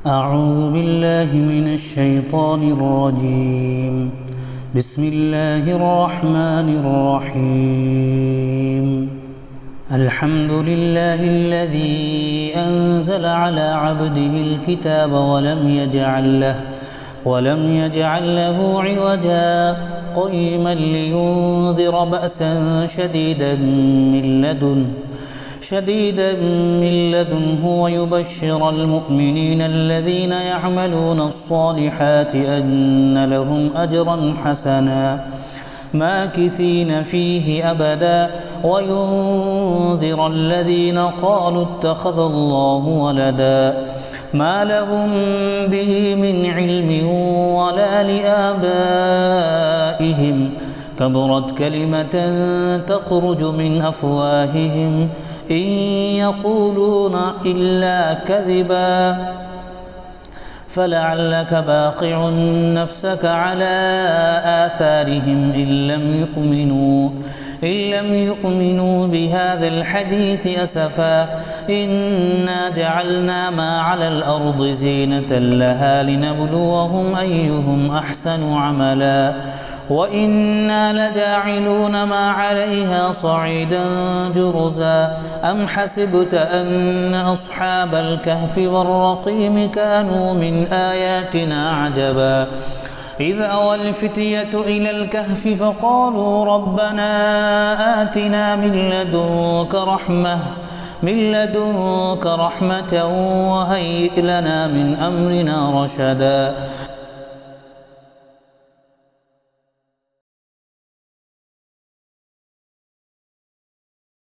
أعوذ بالله من الشيطان الرجيم. بسم الله الرحمن الرحيم. الحمد لله الذي أنزل على عبده الكتاب ولم يجعل له عوجا قيما لينذر بأسا شديدا من لدنه ويبشر المؤمنين الذين يعملون الصالحات أن لهم أجرا حسنا ماكثين فيه أبدا وينذر الذين قالوا اتخذ الله ولدا ما لهم به من علم ولا لآبائهم كبرت كلمة تخرج من أفواههم إن يقولون إلا كذبا فلعلك باخع نفسك على آثارهم إن لم يؤمنوا بهذا الحديث أسفا إنا جعلنا ما على الأرض زينة لها لنبلوهم أيهم أحسن عملا وإنا لجاعلون ما عليها صعيدا جرزا أم حسبت أن أصحاب الكهف والرقيم كانوا من آياتنا عجبا إذ أوى الفتية إلى الكهف فقالوا ربنا آتنا من لدنك رحمة وهيئ لنا من أمرنا رشدا